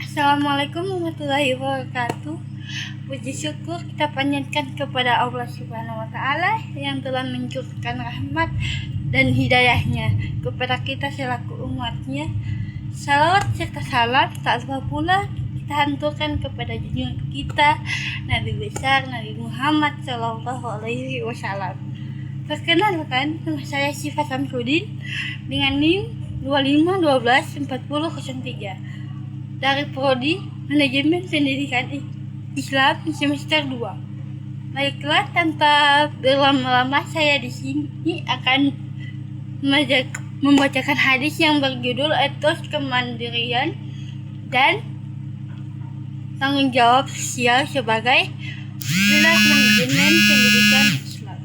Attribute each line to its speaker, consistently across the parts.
Speaker 1: Assalamualaikum warahmatullahi wabarakatuh. Puji syukur kita panjatkan kepada Allah Subhanahu wa Ta'ala yang telah mencurahkan rahmat dan hidayahnya kepada kita selaku umatnya. Salawat serta salam tak lupa pula kita hanturkan kepada junjungan kita Nabi besar Nabi Muhammad Sallallahu Alaihi Wasallam. Perkenalkan, nama saya Syifa Samsudin dengan NIM 25124003 dari Prodi Manajemen Pendidikan Islam semester 2. Baiklah, tanpa berlama-lama saya di sini akan membacakan hadis yang berjudul etos kemandirian dan tanggung jawab sosial sebagai pilar manajemen pendidikan Islam.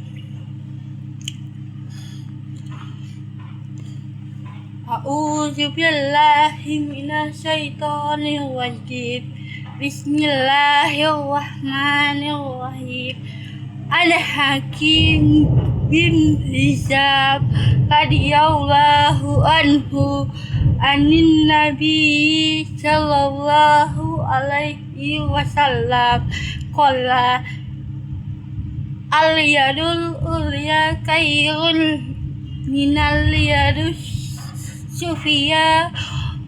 Speaker 1: A'udzu billahi minasyaitonir rajim. Bismillahirrahmanirrahim. Al-Hakim bin Hizam radhiyallahu anhu anin Nabi sallallahu alaihi wasallam qala al-yadul ulya khairun minal yadus Sufia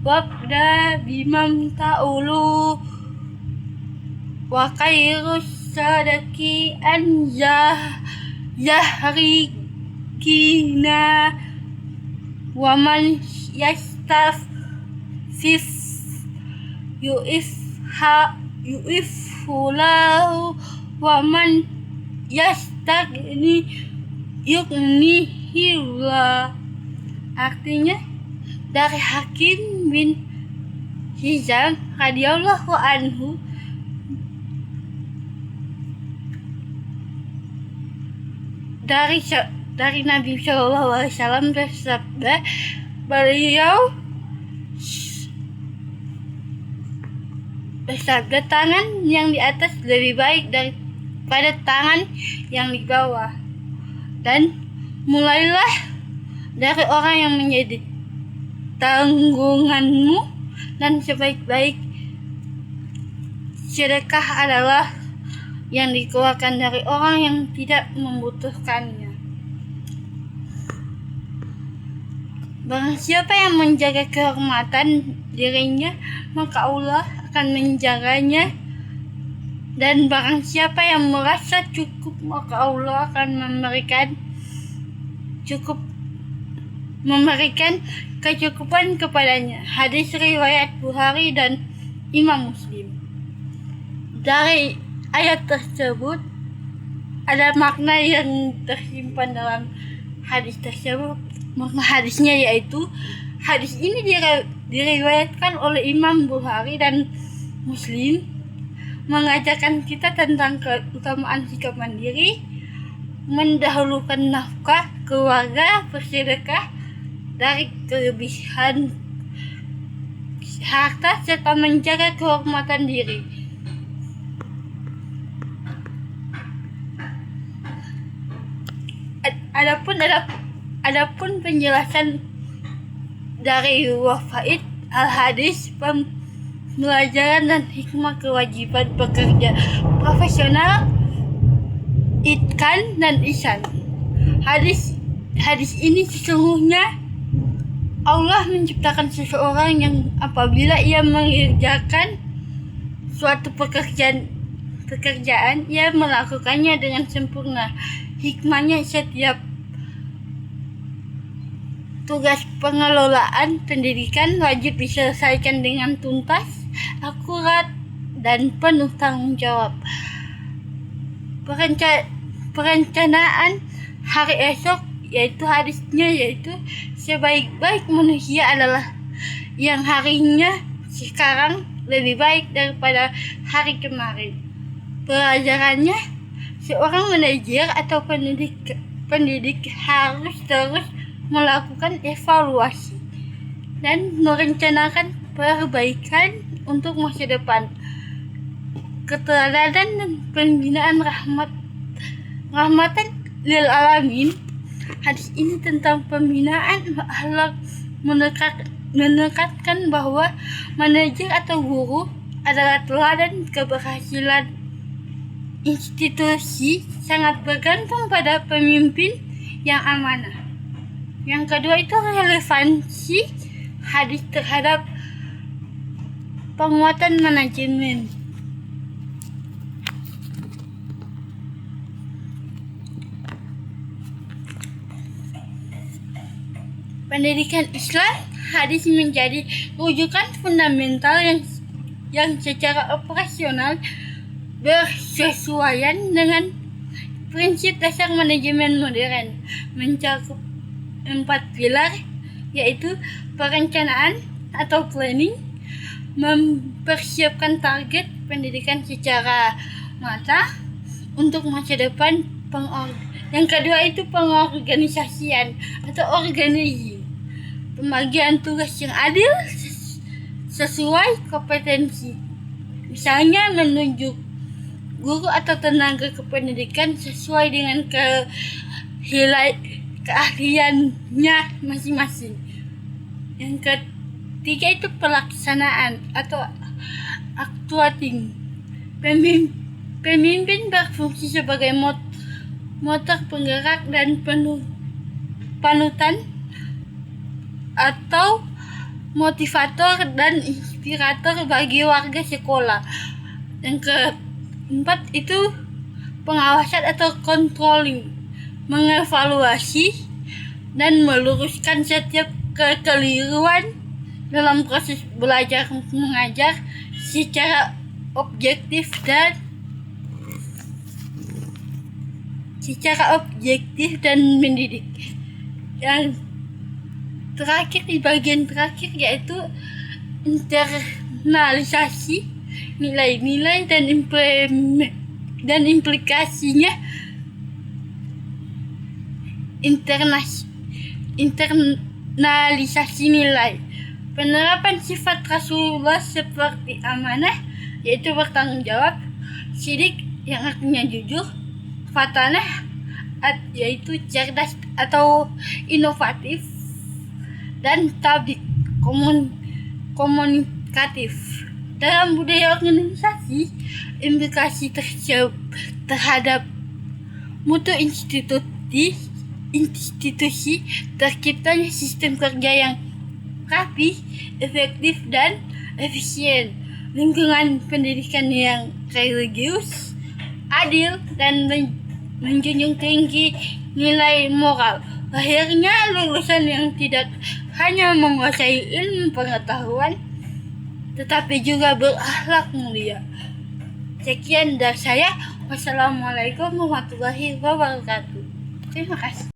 Speaker 1: wabda bimam ta'ulu wa khairus sadaki an yahrikina wa man yastafif yu'ifhulahu wa man yastagni yughnihillah. Artinya, dari Hakim bin Hizam radhiyallahu anhu dari Nabi Shallallahu Alaihi Wasallam bersabda, beliau bersabda, tangan yang di atas lebih baik daripada tangan yang di bawah, dan mulailah dari orang yang menjadi tanggunganmu, dan sebaik-baik sedekah adalah yang dikeluarkan dari orang yang tidak membutuhkannya. Barang siapa yang menjaga kehormatan dirinya, maka Allah akan menjaganya, dan barang siapa yang merasa cukup, maka Allah akan memberikan kecukupan kepadanya. Hadis riwayat Bukhari dan Imam Muslim. Dari ayat tersebut ada makna yang tersimpan dalam hadis tersebut. Makna hadisnya yaitu, hadis ini diriwayatkan oleh Imam Bukhari dan Muslim, mengajarkan kita tentang keutamaan sikap mandiri, mendahulukan nafkah keluarga, bersedekah dari kelebihan harta, serta menjaga kehormatan diri. Adapun penjelasan dari wafaid al-hadis, pembelajaran dan hikmah kewajiban pekerja profesional, itkan dan ihsan. Hadis ini sesungguhnya Allah menciptakan seseorang yang apabila ia mengerjakan suatu pekerjaan, ia melakukannya dengan sempurna. Hikmahnya, setiap tugas pengelolaan pendidikan wajib diselesaikan dengan tuntas, akurat, dan penuh tanggung jawab. Perencanaan hari esok, yaitu hadisnya, yaitu sebaik-baik manusia adalah yang harinya sekarang lebih baik daripada hari kemarin. Pelajarannya, seorang manajer atau pendidik harus terus melakukan evaluasi dan merencanakan perbaikan untuk masa depan. Keteladanan dan pembinaan rahmatan lil alamin. Hadis ini tentang pembinaan akhlak menekankan bahwa manajer atau guru adalah teladan keberhasilan institusi, sangat bergantung pada pemimpin yang amanah. Yang kedua itu relevansi hadis terhadap penguatan manajemen. Pendidikan Islam, hadis menjadi rujukan fundamental yang secara operasional bersesuaian dengan prinsip dasar manajemen modern, mencakup 4 pilar, yaitu perencanaan atau planning, mempersiapkan target pendidikan secara matang untuk masa depan, yang kedua itu pengorganisasian atau organizing, pembagian tugas yang adil sesuai kompetensi, misalnya menunjuk guru atau tenaga kependidikan sesuai dengan keahliannya masing-masing. Yang ketiga itu pelaksanaan atau actuating, pemimpin berfungsi sebagai motor penggerak dan panutan atau motivator dan inspirator bagi warga sekolah. Yang keempat itu pengawasan atau controlling, mengevaluasi dan meluruskan setiap kekeliruan dalam proses belajar mengajar secara objektif dan mendidik. Yang terakhir, di bagian terakhir, yaitu internalisasi nilai-nilai dan implikasinya. Internalisasi nilai, penerapan sifat Rasulullah seperti amanah, yaitu bertanggung jawab, sidik yang artinya jujur, fatanah yaitu cerdas atau inovatif, dan tablik komunikatif. Dalam budaya organisasi, implikasi terhadap mutu institusi, terciptanya sistem kerja yang rapi, efektif, dan efisien, lingkungan pendidikan yang religius, adil, dan menjunjung tinggi nilai moral. Akhirnya lulusan yang tidak hanya menguasai ilmu pengetahuan, tetapi juga berakhlak mulia. Sekian dari saya. Wassalamualaikum warahmatullahi wabarakatuh. Terima kasih.